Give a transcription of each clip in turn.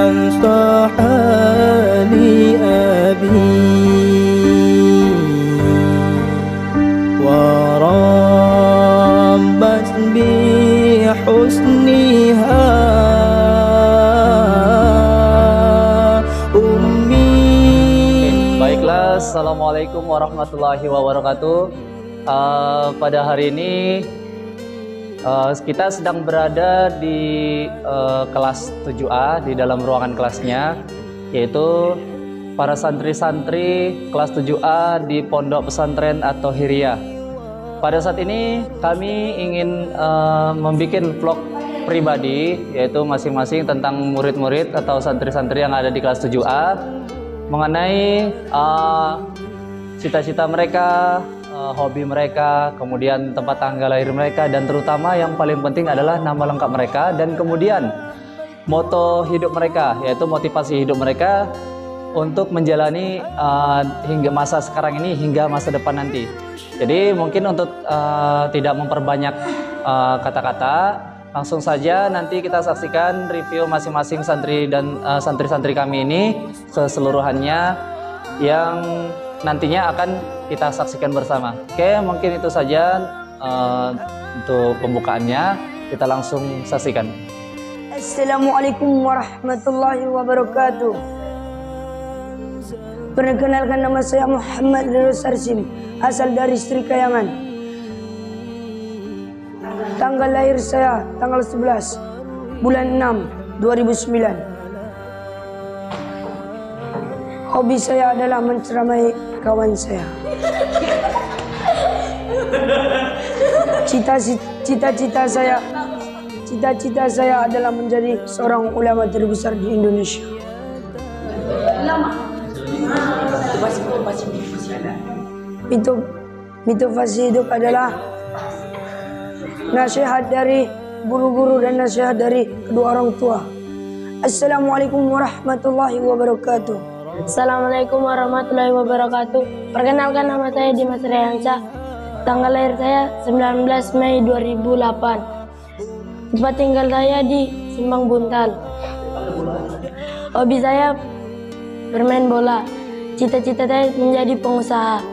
أنصحني أبي وربت بحسنها أمي. Baiklah, Assalamualaikum warahmatullahi wabarakatuh. Pada hari ini kita sedang berada di kelas 7A, di dalam ruangan kelasnya, yaitu para santri-santri kelas 7A di Pondok Pesantren At-Thahiriyah. Pada saat ini kami ingin membuat vlog pribadi, yaitu masing-masing tentang murid-murid atau santri-santri yang ada di kelas 7A mengenai cita-cita mereka, hobi mereka, kemudian tempat tanggal lahir mereka, dan terutama yang paling penting adalah nama lengkap mereka, dan kemudian moto hidup mereka, yaitu motivasi hidup mereka untuk menjalani hingga masa sekarang ini hingga masa depan nanti. Jadi mungkin untuk tidak memperbanyak kata-kata, langsung saja nanti kita saksikan review masing-masing santri dan santri-santri kami ini keseluruhannya yang nantinya akan kita saksikan bersama. Oke, mungkin itu saja untuk pembukaannya. Kita langsung saksikan. Assalamualaikum warahmatullahi wabarakatuh. Perkenalkan, nama saya Muhammad Ridho Sarsim, asal dari Sri Kayangan. Tanggal lahir saya tanggal 11 bulan 6 2009. Hobi saya adalah menceramai kawan saya. Cita-cita saya adalah menjadi seorang ulama terbesar di Indonesia. Motivasi hidup adalah nasihat dari guru-guru dan nasihat dari kedua orang tua. Assalamualaikum warahmatullahi wabarakatuh. Assalamualaikum warahmatullahi wabarakatuh. Perkenalkan, nama saya Dimas Rehansyah. Tanggal lahir saya 19 Mei 2008. Tempat tinggal saya di Simpang Buntal. Hobi saya bermain bola. Cita-cita saya menjadi pengusaha.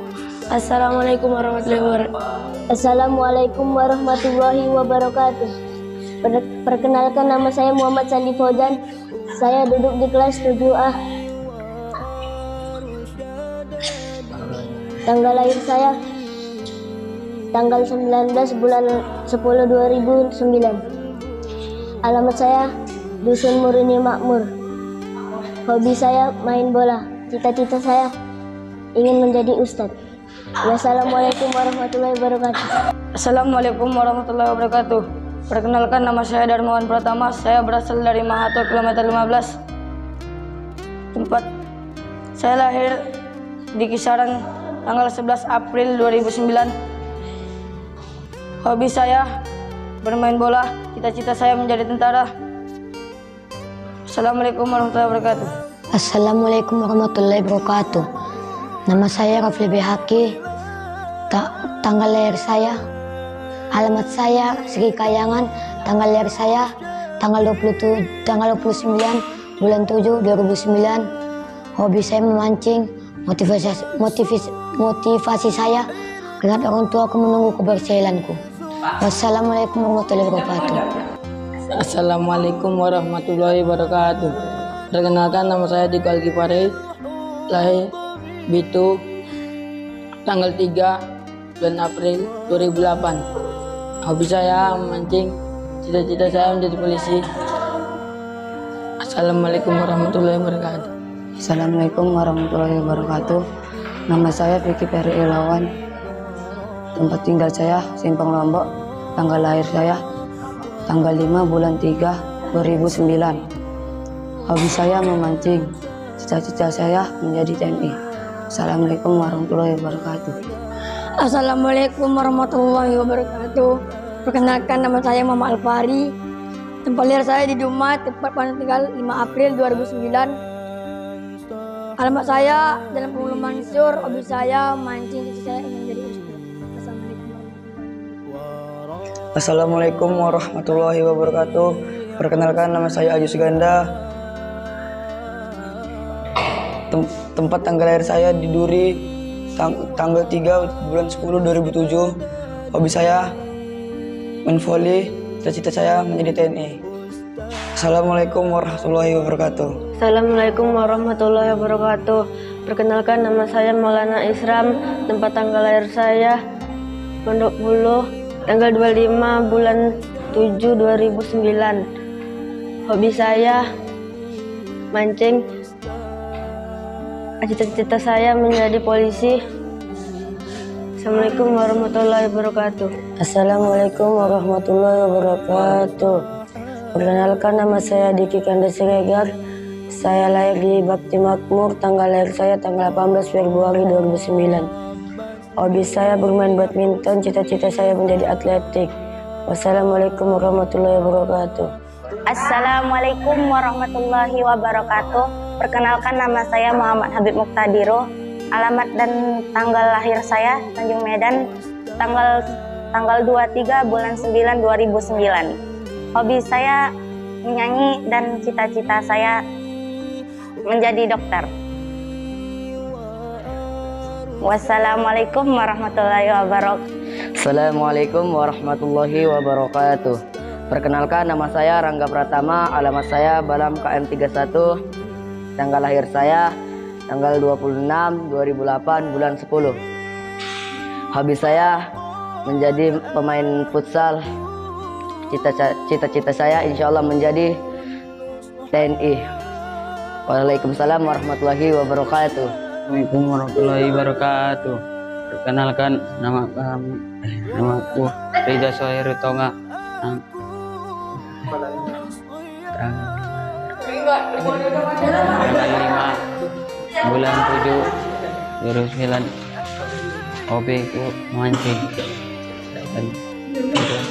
Assalamualaikum warahmatullahi wabarakatuh. Assalamualaikum warahmatullahi wabarakatuh. Perkenalkan, nama saya Muhammad Sandi Fauzan. Saya duduk di kelas 7A. Tanggal lahir saya tanggal 19 bulan 10 2009. Alamat saya Dusun Murini Makmur. Hobi saya main bola. Cita-cita saya ingin menjadi ustadz. Wassalamualaikum warahmatullahi wabarakatuh. Assalamualaikum warahmatullahi wabarakatuh. Perkenalkan, nama saya Darmawan Pratama. Saya berasal dari Mahathir kilometer 15. Tempat saya lahir di kisaran tanggal 11 April 2009. Hobi saya bermain bola. Cita-cita saya menjadi tentara. Assalamualaikum warahmatullahi wabarakatuh. Assalamualaikum warahmatullahi wabarakatuh. Nama saya Rafli Bihaki. Tanggal lahir saya, alamat saya Sri Kayangan. Tanggal lahir saya tanggal 29 bulan 7 2009. Hobi saya memancing. Motivasi saya agar orang tua aku menunggu keberhasilanku. Wassalamualaikum warahmatullahi wabarakatuh. Assalamualaikum warahmatullahi wabarakatuh. Perkenalkan, nama saya Diko Alkifari, lahir Bitu, tanggal 3 bulan April 2008. Hobi saya memancing. Cita-cita saya menjadi polisi. Assalamualaikum warahmatullahi wabarakatuh. Assalamualaikum warahmatullahi wabarakatuh. Nama saya Vicky Peri Ilawan. Tempat tinggal saya Simpang Lombok. Tanggal lahir saya tanggal 5 bulan 3 2009. Hobi saya memancing. Cita-cita saya menjadi TNI. Assalamualaikum warahmatullahi wabarakatuh. Assalamualaikum warahmatullahi wabarakatuh. Perkenalkan, nama saya Mama Alfari. Tempat lahir saya di Dumat, tempat tinggal 5 April 2009. Alamat saya Jalan Penghulu Mansur. Hobi saya mancing. Cita saya ingin menjadi ustaz. Assalamualaikum warahmatullahi wabarakatuh. Assalamualaikum warahmatullahi wabarakatuh. Perkenalkan, nama saya Ayu Suganda. Tempat tanggal lahir saya di Duri, tanggal 3 bulan 10 2007. Hobi saya main voli, cita-cita saya menjadi TNI. Assalamualaikum warahmatullahi wabarakatuh. Assalamualaikum warahmatullahi wabarakatuh. Perkenalkan, nama saya Maulana Isram. Tempat tanggal lahir saya Pondok Bulu, tanggal 25 bulan 7 2009. Hobi saya mancing. Cita-cita saya menjadi polisi. Assalamualaikum warahmatullahi wabarakatuh. Assalamualaikum warahmatullahi wabarakatuh. Perkenalkan, nama saya Diki Kanda Siregar. Saya lahir di Bakti Makmur, tanggal lahir saya tanggal 18 Februari 2009. Hobi saya bermain badminton, cita-cita saya menjadi atletik. Wassalamualaikum warahmatullahi wabarakatuh. Assalamualaikum warahmatullahi wabarakatuh. Perkenalkan, nama saya Muhammad Habib Muktadiro. Alamat dan tanggal lahir saya Tanjung Medan, tanggal 23 bulan 9 2009. Hobi saya menyanyi dan cita-cita saya menjadi dokter. Wassalamualaikum warahmatullahi wabarakatuh. Assalamualaikum warahmatullahi wabarakatuh. Perkenalkan, nama saya Rangga Pratama, alamat saya Balam KM 31, tanggal lahir saya tanggal 26 2008 bulan 10. Hobi saya menjadi pemain futsal. Cita-cita saya insya Allah menjadi TNI. Waalaikumsalam warahmatullahi wabarakatuh. Assalamualaikum warahmatullahi wabarakatuh. Perkenalkan, namaku Reza Sohairu Tonga. Tanggal 5 bulan 7 2009. Hobiku mancing dan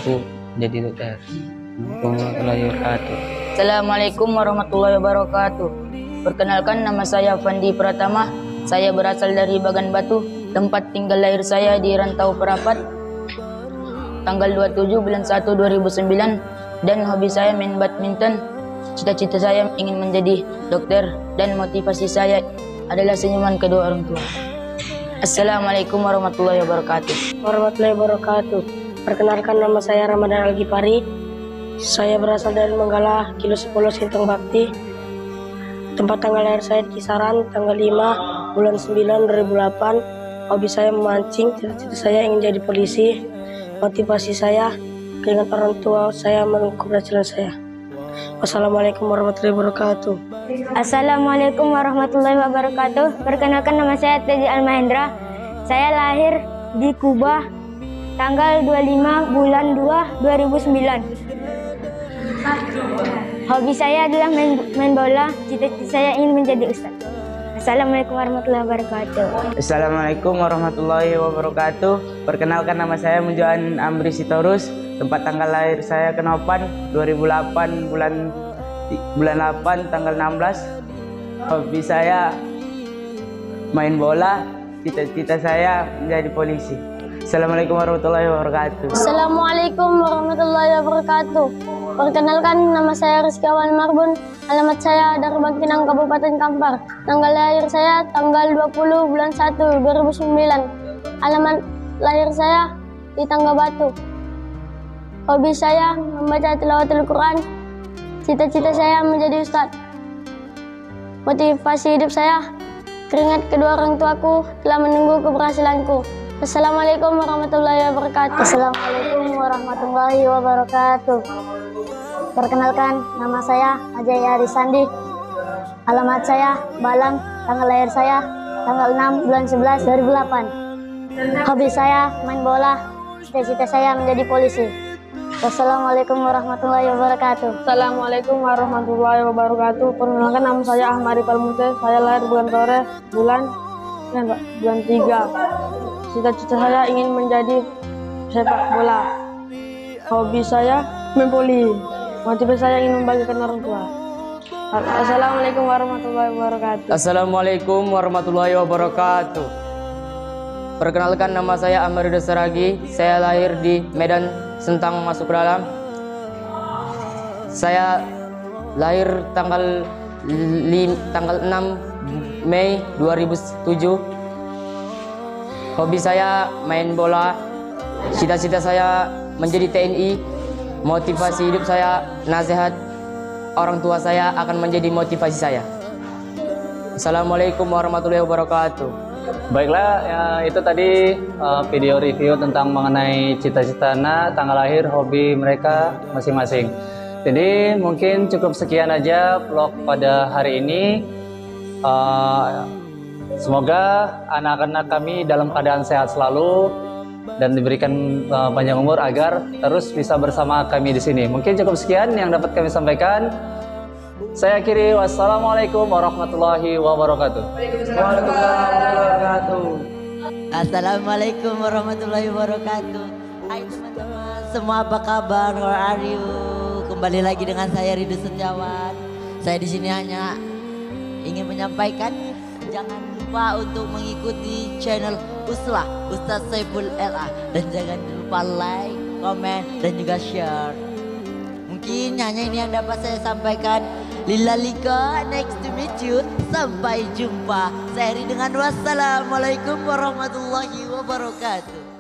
aku jadi dokter. Assalamualaikum warahmatullahi wabarakatuh. Perkenalkan, nama saya Fandi Pratama. Saya berasal dari Bagan Batu. Tempat tinggal lahir saya di Rantau Perapat, tanggal 27 bulan 1 2009. Dan hobi saya main badminton. Cita-cita saya ingin menjadi dokter dan motivasi saya adalah senyuman kedua orang tua. Assalamualaikum warahmatullahi wabarakatuh. Warahmatullahi wabarakatuh. Perkenalkan, nama saya Ramadan Al-Ghifari. Saya berasal dari Menggala, Kilo 10 Sintang Bakti. Tempat tanggal lahir saya di Kisaran, tanggal 5 bulan 9 2008. Hobi saya memancing, cita-cita saya ingin jadi polisi. Motivasi saya, keinginan orang tua saya menunggu keberhasilan saya. Wassalamualaikum warahmatullahi wabarakatuh. Assalamualaikum warahmatullahi wabarakatuh. Perkenalkan, nama saya Teji Almahendra. Saya lahir di Kubah, tanggal 25 bulan 2 2009. Hobi saya adalah main bola. Cita-cita saya ingin menjadi ustadz. Assalamualaikum warahmatullahi wabarakatuh. Assalamualaikum warahmatullahi wabarakatuh. Perkenalkan, nama saya Munjoan Amri Sitorus. Tempat tanggal lahir saya Kenopan, 2008 bulan 8 tanggal 16. Hobi saya main bola. Cita-cita saya menjadi polisi. Assalamualaikum warahmatullahi wabarakatuh. Assalamualaikum warahmatullahi wabarakatuh. Perkenalkan, nama saya Rizky Awan Marbun. Alamat saya dari Bangkinang, Kabupaten Kampar. Tanggal lahir saya tanggal 20 bulan 1 2009. Alamat lahir saya di Tangga Batu. Hobi saya membaca tilawatul Quran. Cita-cita saya menjadi ustadz. Motivasi hidup saya, keringat kedua orang tuaku telah menunggu keberhasilanku. Assalamualaikum warahmatullahi wabarakatuh. Assalamualaikum warahmatullahi wabarakatuh. Perkenalkan, nama saya Ajay Arisandi. Alamat saya Balang, tanggal lahir saya tanggal 6 bulan 11 2008. Hobi saya main bola. Cita-cita saya menjadi polisi. Wassalamualaikum warahmatullahi wabarakatuh. Assalamualaikum warahmatullahi wabarakatuh. Perkenalkan, nama saya Ahmad Rifal Mute. Saya lahir bulan sore bulan 3. Cita-cita saya ingin menjadi sepak bola. Hobi saya main voli. Motivasi saya ingin membagikan orang tua. Assalamualaikum warahmatullahi wabarakatuh. Assalamualaikum warahmatullahi wabarakatuh. Perkenalkan, nama saya Amarido Saragi. Saya lahir di Medan Sentang Masuk Dalam. Saya lahir tanggal 6 Mei 2007. Hobi saya main bola. Cita-cita saya menjadi TNI. Motivasi hidup saya, nasihat orang tua saya akan menjadi motivasi saya. Assalamualaikum warahmatullahi wabarakatuh. Baiklah, ya, itu tadi video review tentang mengenai cita-cita anak, tanggal lahir, hobi mereka masing-masing. Jadi mungkin cukup sekian aja vlog pada hari ini. Semoga anak-anak kami dalam keadaan sehat selalu dan diberikan panjang umur agar terus bisa bersama kami di sini. Mungkin cukup sekian yang dapat kami sampaikan. Saya akhiri, wassalamualaikum warahmatullahi wabarakatuh. Assalamualaikum warahmatullahi wabarakatuh. Hai teman-teman, semua apa kabar? How are you? Kembali lagi dengan saya Ridho Setiawan. Saya di sini hanya ingin menyampaikan, jangan lupa untuk mengikuti channel Uslah Ustaz Saiful LA, dan jangan lupa like, komen, dan juga share. Mungkin hanya ini yang dapat saya sampaikan. Lilalika, next to meet you. Sampai jumpa. Saya akhiri dengan wassalamualaikum warahmatullahi wabarakatuh.